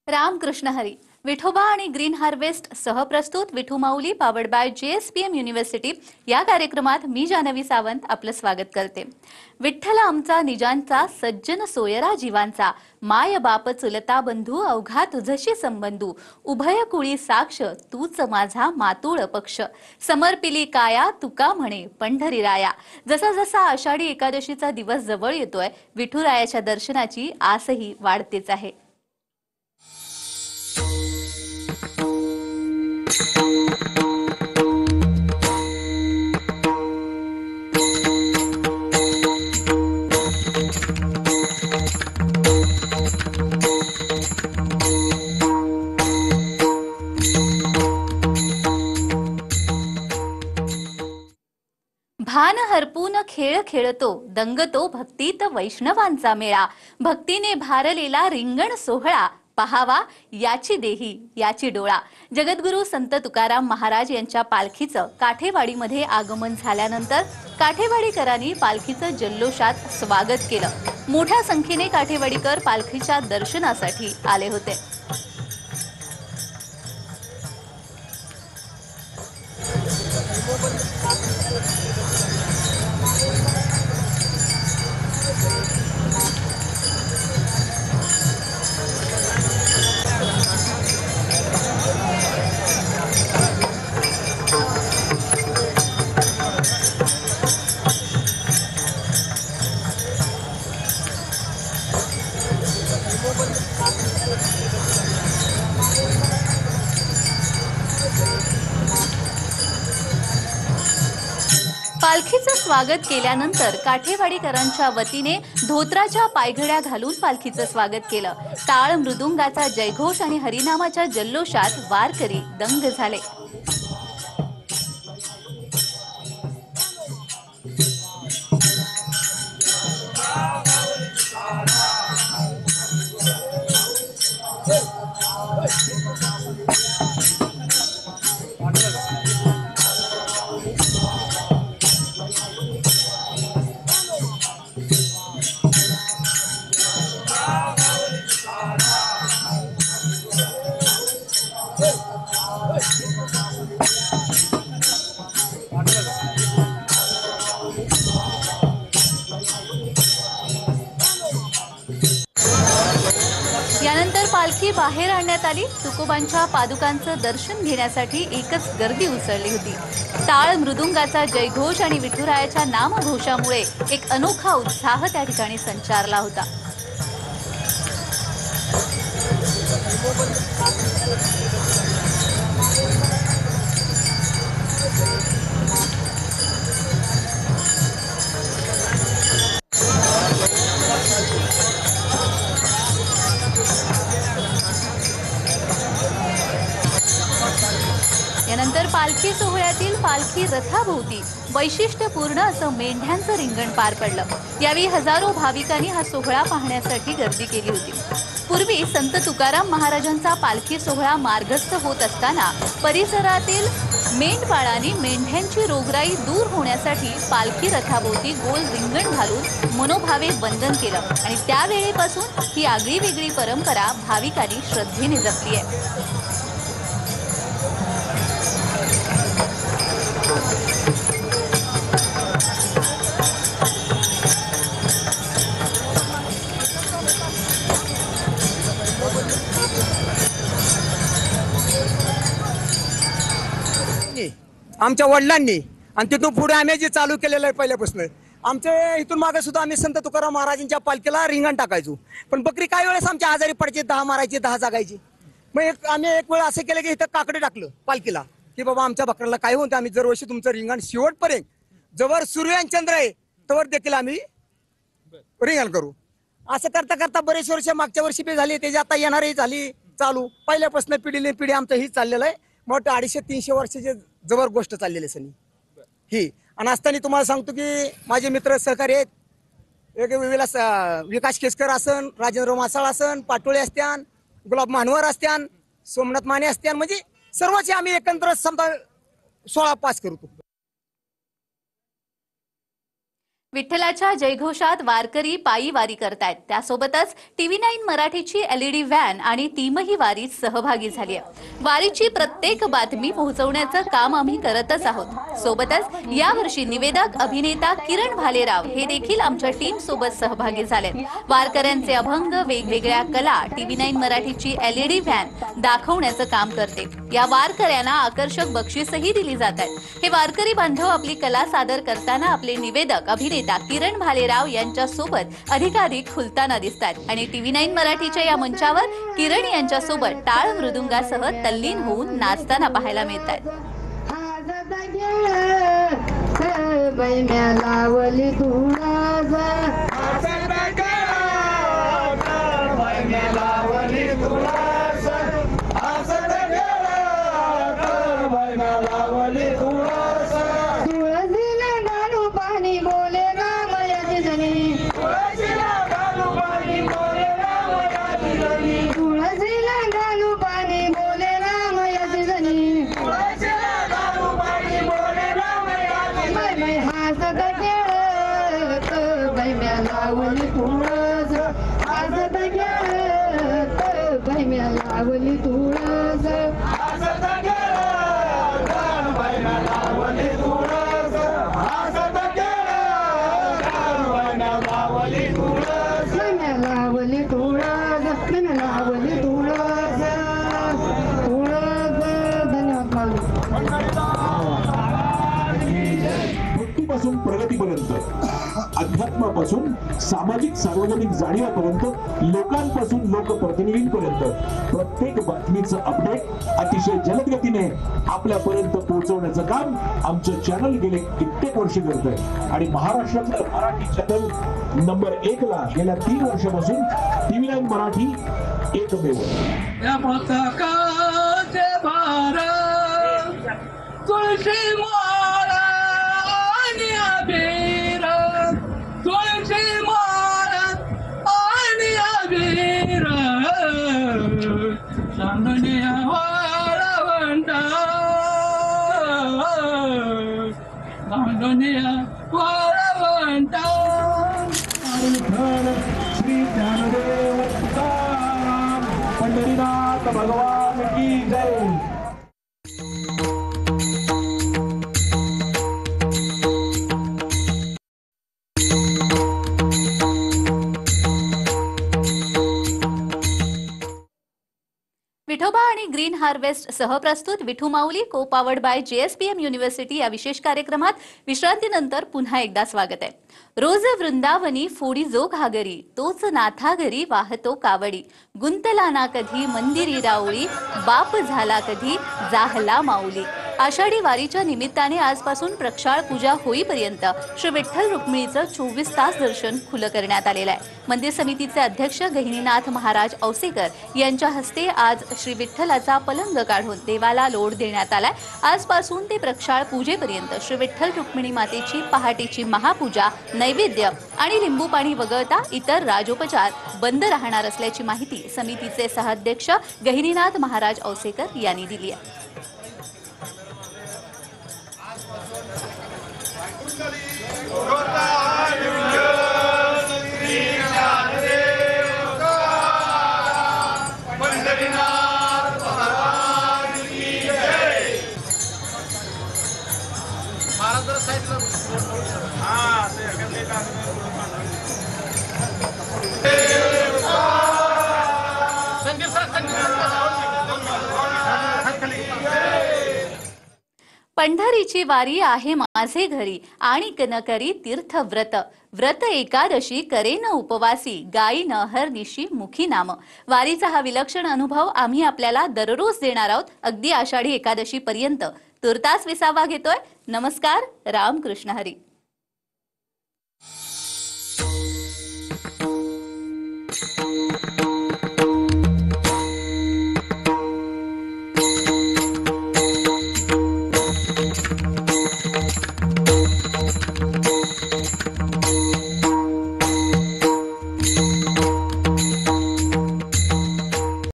रामकृष्ण हरी. विठोबा आणि green harvest सहप्रस्तुत Vithu Mauli powered by JSPM university या कार्यक्रमात मी जानवी सावंत आपलं स्वागत करते. विठ्ठल आमचा निजांचा सज्जन सोयरा जीवांचा माय बाप चुलता बंधू अवघा तुझशी संबंधू उभय कुळी साक्ष तूच माझा मातुळ पक्ष समर्पिली काया तुका म्हणे पंढरी राया. जसा जसा आषाढी एकादशीचा दिवस जवळ येतोय विठुरायाच्या दर्शनाची आसही वाढतेच आहे. भान हरपून खेळ खेळतो दंगतो भक्तीत वैष्णवांचा मेळा भक्तीने भारलेला रिंगण सोहळा पहावा याची देही याची डोळा. जगद्गुरु संत तुकाराम महाराज यांच्या पालखीचं काठेवाडीमध्ये आगमन झाल्यानंतर काठेवाडीकरांनी पालखीचं जल्लोषात स्वागत केलं. मोठ्या संख्येने काठेवाडीकर पालखीच्या दर्शनासाठी आले होते. पालखीचं स्वागत केल्यानंतर काठेवाडीकरांच्या वतीने धोत्राच्या पायघड्या घालून पालखीचं स्वागत केलं. टाळ मृदुंगाचा जयघोष आणि हरिनामाच्या जल्लोषात वारकरी दंग झाले. यानंतर पालखी बाहेर आणण्यात आली. तुकोबांच्या पादुकांचं दर्शन घेण्यासाठी एकच गर्दी उसळली होती. टाळ मृदुंगाचा जयघोष आणि विठुरायाच्या नामघोषामुळे एक अनोखा उत्साह त्या ठिकाणी संचारला होता. यानंतर पालखी सोहळ्यातील पालखी रथाभोवती वैशिष्ट्यपूर्ण असं मेंढ्यांचं रिंगण पार पडलं. यावेळी हजारो भाविकांनी हा सोहळा पाहण्यासाठी गर्दी केली होती. पूर्वी संत तुकाराम महाराजांचा पालखी सोहळा मार्गस्थ होत असताना परिसरातील मेंढपाळांनी मेंढ्यांची रोगराई दूर होण्यासाठी पालखी रथाभोवती गोल रिंगण घालून मनोभावे वंदन केलं आणि त्यावेळेपासून ही आगळी वेगळी परंपरा भाविकांनी श्रद्धेने जपली आहे. आमच्या वडिलांनी आणि तिथून पुढे आम्ही जे चालू केलेलं आहे पहिल्यापासून आमचे इथून मागे सुद्धा आम्ही संत तुकाराम महाराजांच्या पालखीला रिंगण टाकायचो. पण बकरी काही वेळेस आमच्या आजारी पडायची, 10 मारायची 10 जागायची. मग आम्ही एक वेळ असं केलं की इथं काकडे टाकलं पालखीला की बाबा आमच्या बकऱ्याला काय होतं, आम्ही दरवर्षी तुमचं रिंगण शेवटपर्यंत जवळ सूर्य आणि चंद्र आहे तवर देखील आम्ही रिंगण करू. असं करता करता बरेच वर्ष मागच्या वर्षी बी झाली, त्याची आता येणारी झाली चालू. पहिल्यापासून पिढीने पिढी आमचं ही चाललेलं आहे. मोठं 250-300 वर्षाचे जवळ गोष्ट चाललेली सनी ही. आणि असताना तुम्हाला सांगतो की माझे मित्र सहकारी आहेत, विकास केसकर असन, राजेंद्र मासाळ असन, पाटोळे असत्यान, गुलाब मानवर असत्यान, सोमनाथ माने असत्यान, म्हणजे सर्वचे आम्ही एकत्र समजा 16 पास करतो. विठ्ठलाच्या जयघोषात वारकरी पायी वारी करतायत. त्यासोबतच TV9 मराठीची LED व्हॅन आणि टीमही वारीत सहभागी झाली आहे. वारीची प्रत्येक बातमी पोहोचवण्याचं काम आम्ही करतच आहोत. सोबतच यावर्षी निवेदक अभिनेता किरण भालेराव हे देखील आमच्या टीम सोबत सहभागी झालेत. वारकऱ्यांचे अभंग, वेगवेगळ्या कला TV9 मराठीची LED व्हॅन दाखवण्याचं काम करते. या वारकऱ्यांना आकर्षक बक्षीसही दिली जात आहेत. हे वारकरी बांधव आपली कला सादर करताना आपले निवेदक अभिनेता किरण भालेराव यांच्या सोबत अधिकाधिक खुलताना दिसतात आणि TV9 मराठीच्या या मंचावर किरण यांच्या सोबत टाळ मृदुंगासह तल्लीन होऊन नाचताना पाहायला मिळतात. भक्तीपासून प्रगतीपर्यंत, अध्यात्मापासून सामाजिक सार्वजनिक जाणीवापर्यंत, लोकांपासून लोकप्रतिनिधींपर्यंत प्रत्येक बातमीचं अपडेट अतिशय जलद गतीने आपल्यापर्यंत पोहोचवण्याचं काम आमचं चॅनल गेले कित्येक वर्ष करत आहे. आणि महाराष्ट्रातलं मराठी चॅनल नंबर 1 ला गेल्या 3 वर्षापासून TV9 मराठी एकमेव. या पताकाचे भारत तुळशी माळा आणि अबीर, तुळशी माळा आणि अबीर, चांदण्या वाळवंटा, चांदण्या वाळवंटा. श्री ज्ञानदेव तुकाराम पंढरीनाथ भगवान की जय. विठोबा आणि ग्रीन हार्वेस्ट सहप्रस्तुत विठू माऊली को पावर्ड बाय JSPM युनिव्हर्सिटी या विशेष कार्यक्रमात विश्रांतीनंतर पुन्हा एकदा स्वागत आहे. रोज वृंदावनी फोडी जो घागरी, तोच नाथा घरी वाहतो कावडी, गुंतला ना कधी मंदिरी राऊळी, बाप झाला कधी जाहला माऊली. आषाढी वारीच्या निमित्ताने आजपासून प्रक्षाळ पूजा होईपर्यंत श्री विठ्ठल रुक्मिणीचं 24 तास दर्शन खुलं करण्यात आलेलं आहे. मंदिर समितीचे अध्यक्ष गहिनीनाथ महाराज औसेकर यांच्या हस्ते आज श्री विठ्ठलाचा पलंग काढून देवाला लोढ देण्यात आलाय. आजपासून ते प्रक्षाळ पूजेपर्यंत श्री विठ्ठल रुक्मिणी मातेची पहाटेची महापूजा, नैवेद्य आणि लिंबू पाणी वगळता इतर राजोपचार बंद राहणार असल्याची माहिती समितीचे सहाध्यक्ष गहिनीनाथ महाराज औसेकर यांनी दिली आहे. पंढरीची वारी आहे माझे घरी आणि न करी तीर्थ व्रत, व्रत एकादशी करे न उपवासी, गाई न हरनिशी मुखी नाम. वारीचा हा विलक्षण अनुभव आम्ही आपल्याला दररोज देणार आहोत, अगदी आषाढी एकादशी पर्यंत. तुर्तास विसावा घेतोय. नमस्कार. रामकृष्ण हरी.